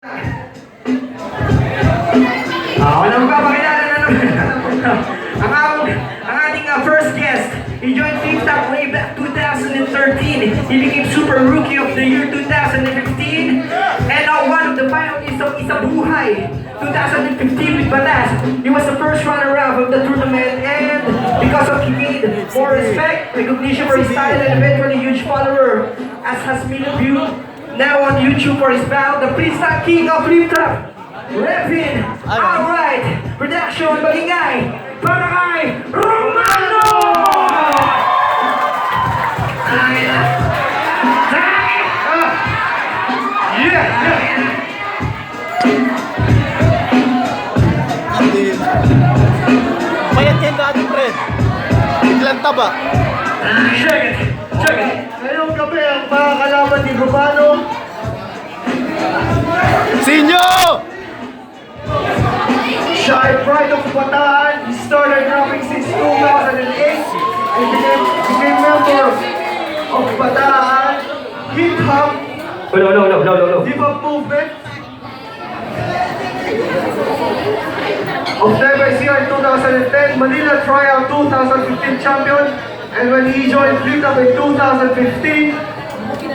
Walang papakilala na naman ang ating first guest. He joined FlippTop way back 2013. He became Super Rookie of the Year 2015 and one of the finalists of Isabuhay 2015 with Batas. He was the first runner-up of the tournament and because of he gained more respect, recognition for his style and eventually huge follower as has million views now on YouTube for his battle, the freestyle king of FlippTop. Revin, alright, production, magingay, para kay Romano! Mayat yan dati, pre. Ilang taba? Check it. Ngayong gabi ang mga kalaban ni Romano. Sinyo! Shy Pride of Bataan. He started rapping since 2008 and became member of Bataan Hip-Hop Hip-Hop Movement of DBCR in 2010, Manila Tryout 2015 champion, and when he joined FlippTop in 2015,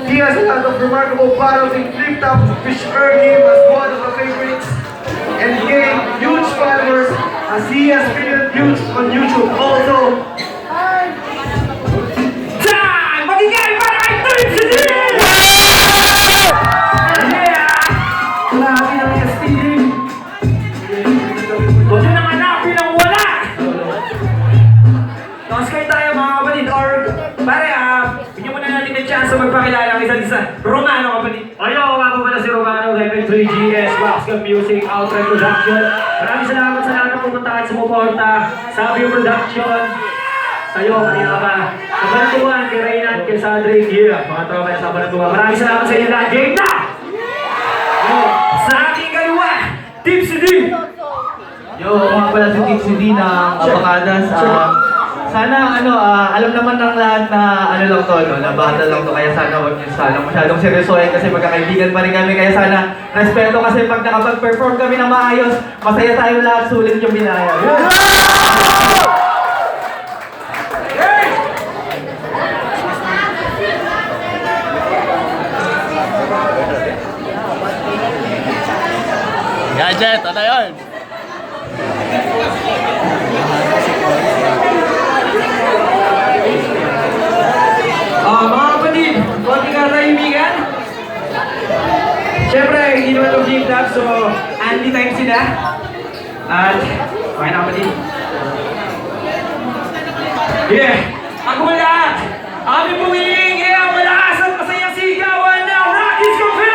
he has a lot of remarkable battles in FlippTop which earned him as one of the favorites and gained huge followers as he has million views on YouTube. Also, Magingay, para kay Tripsy! Grabe naman yung stealing. Huwag nyo nang hanapin ang wala! Tapos kayo tayo mga kapatid, or pare, bigyan mo na natin ng chance na magpakilala ang isa't isa. Romano kapatid. Ayo, ako pala si Romano, Level 3GS, Waxcam Music, Outright Production. Maraming salamat sa lahat ng pumunta at sumuporta sa View Production. Sa'yo, kanina ka. Sa Balatuan, kay Reynan, kay Sadrick, mga tropa sa Balatuan. Maraming salamat sa inyo lahat. Game na! Sa aking kaliwa, Tipsy D! Yo, mga pala si Tipsy D ng Abacadas. Sana alam naman ng lahat na lang to, no, na battle lang to, kaya sana huwag niyo masyadong seryosohin kasi magkakaibigan pa rin kami, kaya sana respeto kasi pag nakapag-perform kami ng maayos, masaya tayong lahat, sulit yung binaya. Gadget, ano yun? Mga kapatid, konti ka tahimikan. Siyempre, hindi naman itong FlippTop, so anti-time sila. At, okay na kapatid. Yeah, ako ba lahat? Aming pumingin, kaya malakas at masayang sigawan ng Rockies Cafe!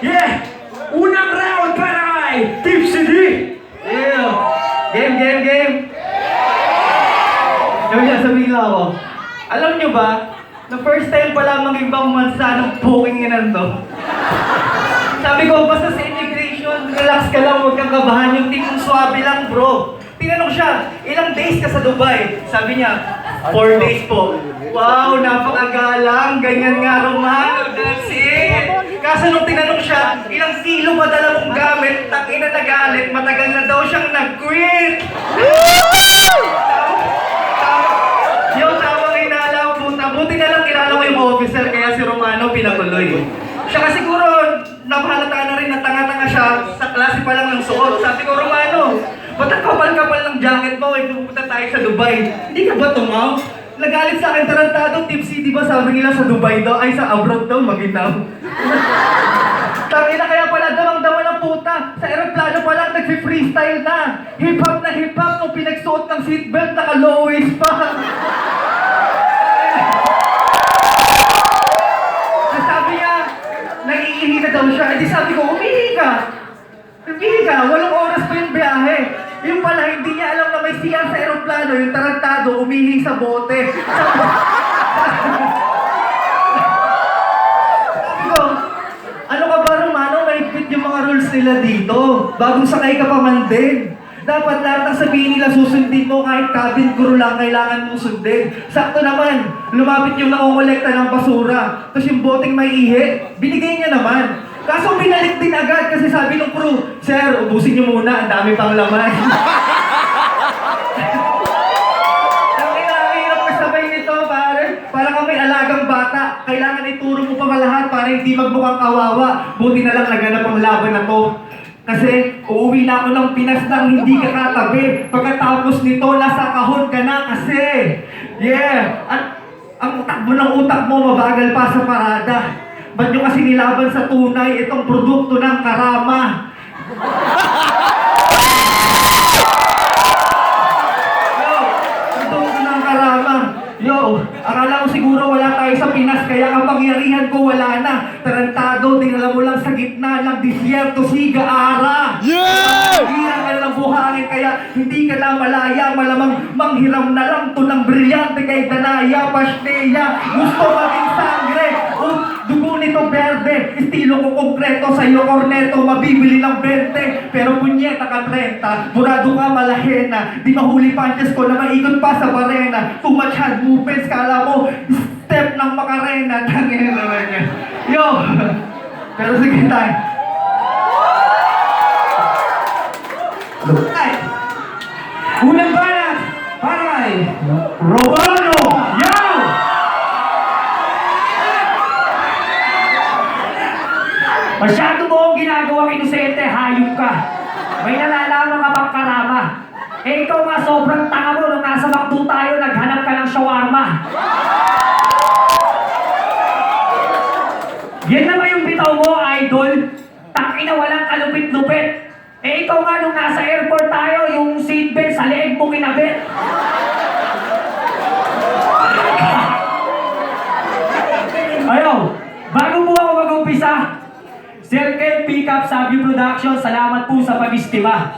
Yeah, unang round para kay Tipsy D! Yeah. Game! Yung sasabihin lang ako, alam nyo ba, na first time pa lamang ibang bansa ng bookinginan to. Sabi ko, basta sa immigration, relax ka lang, huwag kang kabahan, yung tingin swabe lang bro. Tinanong siya, ilang days ka sa Dubai? Sabi niya, 4 days po. Wow, napakagalang, ganyan nga Romano, that's it. Kaso nung tinanong siya, ilang kilo ba dala mong gamit, takina nagalit, matagal na daw siyang nag-quit. Tamang hinala po. Buti na lang kilala ko yung officer, kaya si Romano pinakuloy. Siya kasi siguro, napahalata na rin na tanga-tanga siya sa klase pa lang ng suot. Sabi ko, Romano, ba't ang kapal-kapal ng jacket mo? Pupunta tayo sa Dubai. Hindi ka ba tumaw? Nagalit sa akin, tarantado, Tipsy, di ba sabi nila sa Dubai daw, ay sa abroad daw, maginaw. Tangina kaya pala damang-dama ng puta. Sa aeroplano pa lang nag-freestyle na. Hip-hop na hip-hop nung pinagsuot ng seatbelt, naka-low waist pa. Sabi niya, nag-iihi na daw siya. Di sabi ko, umihi ka. Umihi ka, 8 oras pa yung biyahe. Yung pala, hindi niya alam na may CR sa aeroplano, yung tarantado, umihi sa bote. Ano ka ba, Romano? May fit yung mga rules nila dito. Bagong sakay ka pa man din. Dapat lahat ng sabihin nila susundin mo, kahit cabin crew lang kailangan mong sundin. Sakto naman, lumapit yung nangongolekta ng basura, tapos yung boteng may ihi, binigay niya naman. Kaso binalik din agad kasi sabi ng crew, "Sir, ubusin niyo muna, ang dami pang laman." Ang hirap kasabay nito, pare. Parang kang may alagang bata. Kailangan ituro mo pa lahat para hindi magmukhang kawawa. Buti na lang naganap ang laban na to. Kasi uuwi na ako ng Pinas nang hindi ka katabi. Pagkatapos nito, nasa kahon ka na kasi. Yeah! At ang takbo ng utak mo mabagal pa sa parada. Ba't nyo kasi nilaban sa tunay itong produkto ng Karama? Yo, produkto ng Karama. Yo, akala ko siguro wala tayo sa Pinas, kaya kapangyarihan ko wala na. Tarantado, dinala mo lang sa gitna ng disyerto, Sigaara. Yeah! Hiyan ka ng buhangin, kaya hindi ka na malaya. Malamang manghiram na lang to ng brilyante kay Danaya Pastea. Gusto maging sangre, dugo nito berde. Estilo ko konkreto, sa'yo korneto, mabibili ng 20. Pero punyeta ka 30, murado ka malahena. Di mahuli punches ko na maikot pa sa barena. Too much hand movements, kala mo step ng Macarena. Tangin naman yan. Yo! Pero sige tayo. Ay! Unang banat, paray! Romano! Yo! Masyado mo akong ginagawang inosente, hayop ka. May nalalaman ka bang Karama? Eh ikaw nga sobrang tanga mo nung nasa McDo tayo, naghanap ka ng shawarma. Yan naman yung bitaw mo, idol. Tangina, walang kalupit-lupit. Eh ikaw nga nung nasa airport tayo, yung seatbelt sa leeg mo kinabit. Ayaw, bago po ako mag-umpisa, Circle Pickup Sabio Production, salamat po sa pag-istima.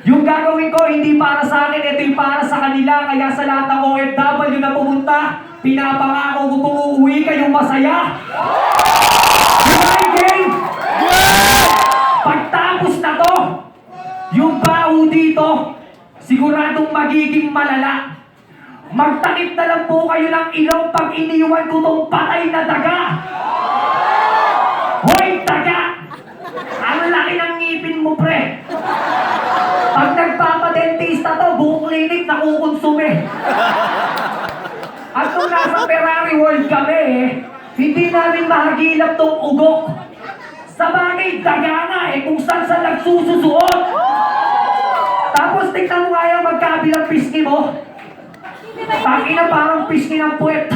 Yung gagawin ko, hindi para sa akin, ito yung para sa kanila. Kaya sa lahat ng OFW na pumunta, pinapangako ko kung uuwi kayong masaya. Goodbye, gang! Pagtapos na to, yung baho dito, siguradong magiging malala. Magtakip na lang po kayo ng ilaw pag iniwan ko tong patay na daga. Hoy, daga! Ang laki ng ngipin mo, pre. Pag nagpapadentista to, buong klinik nakukonsume. At nung nasa Ferrari World kami, hindi namin mahagilap tong ugok. Sa bagay, daga nga kung saan nagsususuot. Tapos tignan mo nga yung magkabilang pisngi mo. Tangina parang pisngi ng puwet.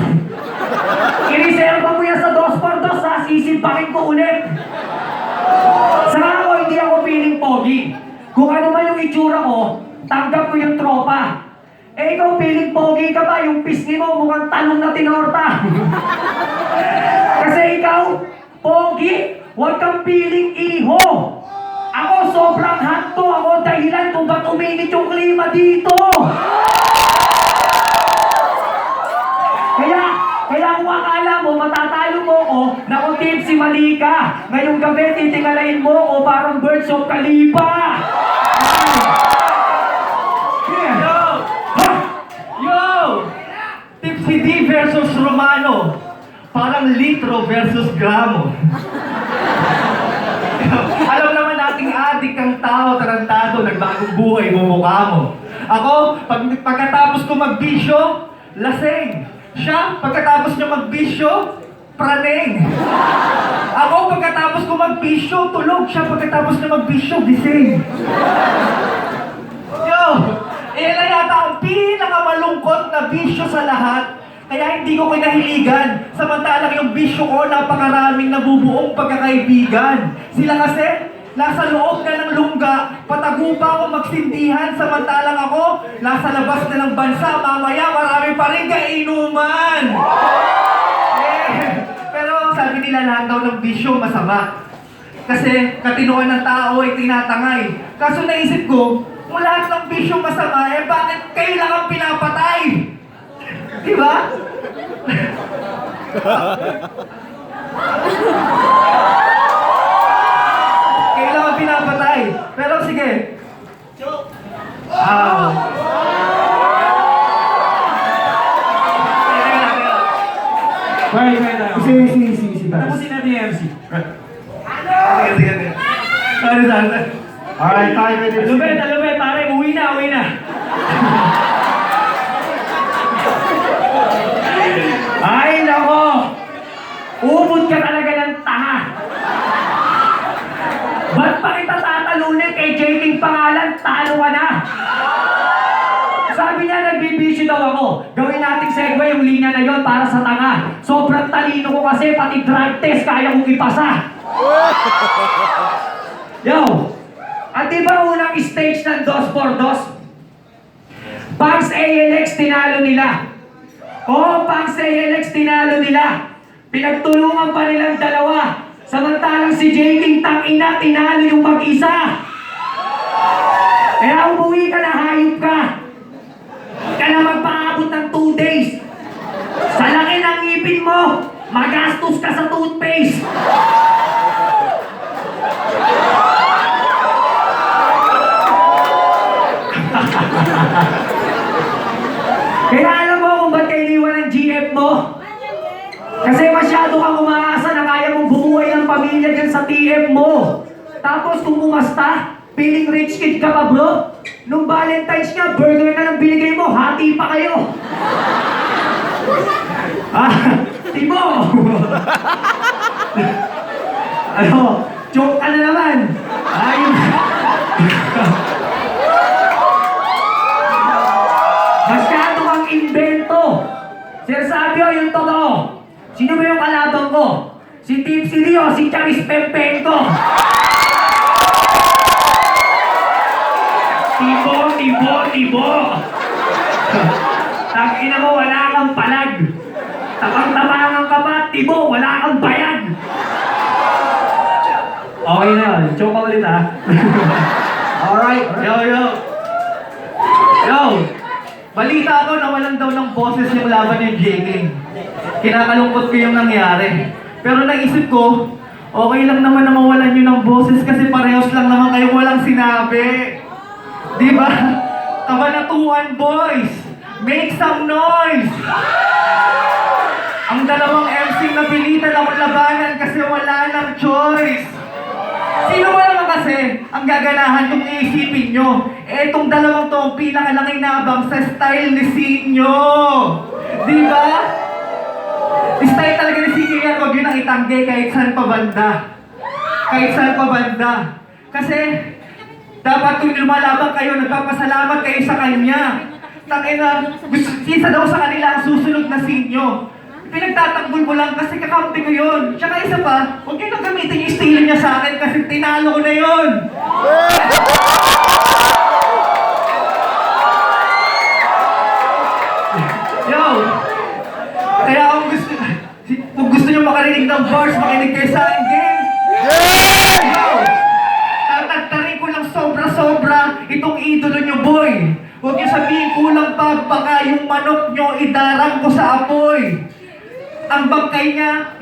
I-reserva mo yan sa 2x2, sisimpakin ko ulit. Saka ako, hindi ako feeling pogi. Kung ano man yung itsura ko, tanggap ko yung tropa. Eh ikaw feeling pogi ka ba? Yung pisngi mo mukhang talong na tinorta. Kasi ikaw, pogi, huwag kang feeling iho. Ako sobrang hot to. Ako dahilan kung ba't uminit yung klima dito. Kaya kung akala mo, matatalo mo ko, naku team si Malika. Ngayong gabi, titingalain mo ko parang Birds of Khalifa. Yo! Yo! Tipsy D versus Romano. Parang litro versus gramo. Alam naman nating adik ang tao, tarantado, nagbagong buhay, mumukha mo. Ako, pagkatapos ko magbisyo, laseng. Siya, pagkatapos niya magbisyo, praneng. Ako, pagkatapos ko magbisyo, tulog. Siya, pagkatapos niya magbisyo, gising. Yo! Iyan yata ang pinakamalungkot na bisyo sa lahat. Kaya hindi ko kinahiligan. Samantalang yung bisyo ko, napakaraming nabubuong pagkakaibigan. Sila kasi, nasa loob na ng lungga, patago pa ako magsindihan, samantalang ako, nasa labas na ng bansa, mamaya marami pa rin kainuman. Pero sabi nila lahat daw ng bisyo masama. Kasi katinuan ng tao ay tinatangay. Kaso naisip ko, kung lahat ng bisyo masama, eh bakit kayo lang ang pinapatay? Diba? Kailangan pinapatay. Pero sige. Sige. Sorry. Alright, time it is. Alubet, pare, uwi na. Ay, nako! Ubod ka talaga ng tanga! Ba't pa kita tatalunin kay JK pangalan? Talo ka na! Sabi niya, nagbibisyo daw ako. Gawin nating segue yung linya na yon para sa tanga. Sobrang talino ko kasi, pati drug test kaya kong ipasa. Yo! At diba unang stage ng 2x2? Pangs ALX tinalo nila. Oo, Pangs ALX tinalo nila. Pinagtulungan pa nilang dalawa. Samantalang si JK tangina tinalo yung mag-isa. Kaya umuwi ka na, hayop ka. Ka na magpaabot ng 2 days. Sa laki ng ngipin mo, magastos ka sa toothpaste. Kaya alam mo kung ba't kayo iniwan ng GF mo? Kasi masyado kang umaasa na kaya mong bumuhay ng pamilya dyan sa TF mo. Tapos kung umasta, feeling rich kid ka pa bro? Nung Valentine's nga, burger na lang binigay mo, hati pa kayo. Timo! Ano, joke ka na naman. Masyado kang invento. Sinasabi ko yung totoo. Sino ba yung kalaban ko? Si Tipsy Leo, si Charis Pempenko. Tibo. Tangina mo, wala kang palag. Tapang-tapangan ka ba? Tibo, wala kang bayag. Okay na yun. Choke ka ulit ha. Alright. Yo! Balita ko na walang daw ng boses yung laban ni JK. Kinakalungkot ko yung nangyari. Pero naisip ko, okay lang naman na mawalan yun ng boses kasi parehos lang naman kayo walang sinabi. Diba? Kabanatuan boys! Make some noise! Ang dalawang MC na pilitan akong labanan kasi wala ng choice. Sino ba naman kasi ang gaganahan kung iisipin nyo? Eh, itong dalawang to ang pinakalakinabang sa style ni Sinyo. Diba? Style talaga ni Sinyo yan, huwag yun ang itanggi kahit saan pa banda. Kasi, dapat kung lumalaban kayo, nagpapasalamat kayo sa kanya. Tangina, isa daw sa kanila ang susunod na Sinyo. Pinagtatanggol mo lang kasi kakampi ko yun. Tsaka isa pa, huwag nyo nang gamitin yung estilo niya sa akin kasi tinalo ko na yun. Yo! Kaya kung gusto nyo makarinig ng bars, makinig kayo sa akin game. Yo! Tatagtarin ko lang sobra-sobra itong idolo nyo, boy. Huwag nyo sabihin kulang pa, baka yung manok nyo idarang ko sa apoy. Ang bangkay niya,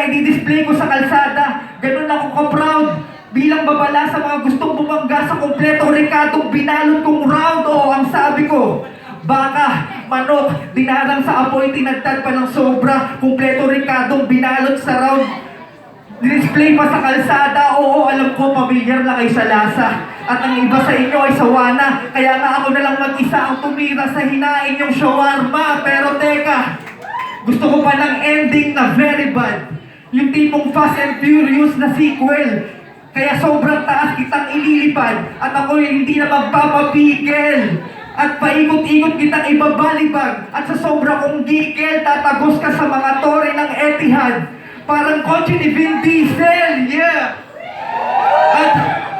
i-display ko sa kalsada. Ganun ako ka-proud. Bilang babala sa mga gustong bumangga sa kompleto rekadong binalot kong round. O ang sabi ko, baka, manok, dinarang sa apoy, tinagtad pa ng sobra. Kompleto rekadong binalot sa round. Display pa sa kalsada. Oo, alam ko, pamilyar na kayo sa lasa. At ang iba sa inyo ay sawana. Kaya nga ako na lang mag-isa ang tumira sa hinain yung shawarma. Pero teka, gusto ko pa ng ending na very bad. Yung tipong Fast and Furious na sequel. Kaya sobrang taas kitang ililipad. At ako hindi na magpapapigil. At paikot-ikot kitang ibabalibag. At sa sobra kong gigil, tatagos ka sa mga tore ng Etihad. Parang kotse ni Vin Diesel. Yeah! At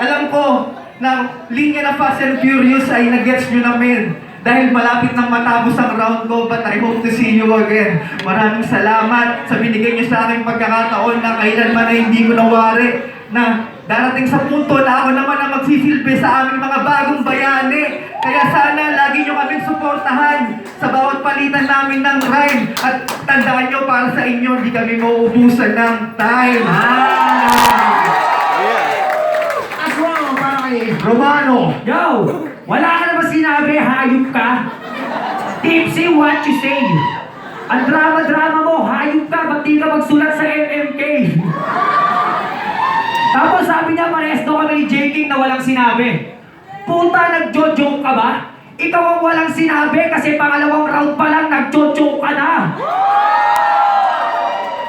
alam ko na linya na Fast and Furious ay nag-gets nyo namin. Dahil malapit nang matapos ang round ko, but I hope to see you again. Maraming salamat sa binigay niyo sa aking pagkakataon na kailanman ay hindi ko nawari na darating sa punto na ako naman ang magsisilbi sa aming mga bagong bayani. Kaya sana lagi niyo kaming suportahan sa bawat palitan namin ng rhyme. At tandaan niyo, para sa inyo, hindi kami mauubusan ng time. Aswang para kay Romano. Yo! Wala ka naman sinabi, hayop ka. Tipsy, what you say? Ang drama-drama mo, hayop ka, ba't di ka magsulat sa MMK? ni J. King na walang sinabi. Puta, nagjo-joke ka ba? Ikaw ang walang sinabi kasi pangalawang round pa lang nagjo-joke ka na.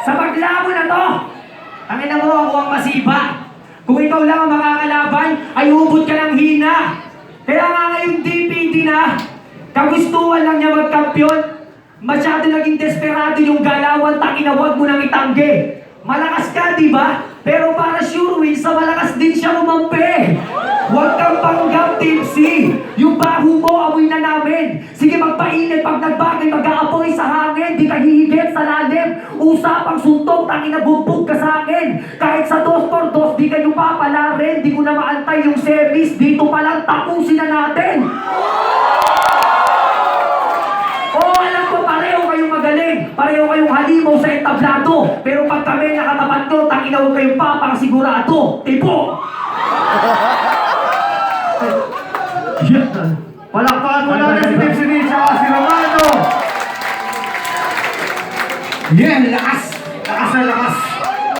Sa paglabo na to, tangina mo ako ang masiba. Kung ikaw lang ang makakalaban, ay ubod ka ng hina. Kaya nga ngayong DPD na, kagustuhan lang niya magkampiyon. Masyado naging desperado yung galawan, tangina wag mo nang itanggi. Malakas ka, di ba? Pero para sure win, sa malakas din siya umampi. Huwag kang panggap, Team C. Yung baho mo, amoy na namin. Sige, magpainit. Pag nagbagay, mag-aapoy sa hangin. Di ka hihigit sa lalim. Usapang suntok, tangina bumbog ka sa akin. Kahit sa 2x2, di kayo papalarin. Di ko na maantay yung service. Dito pa lang, tapusin na natin. Oo, alam ko, pareho kayong magaling. Pareho kayong halimaw sa entablado. Pero pag kami nakatapat nyo, tangina huwag kayong papangasigurado. Tipo! Palakpakan mo natin si Team Sinich at si Romano. Yeah, lakas! Lakas na lakas.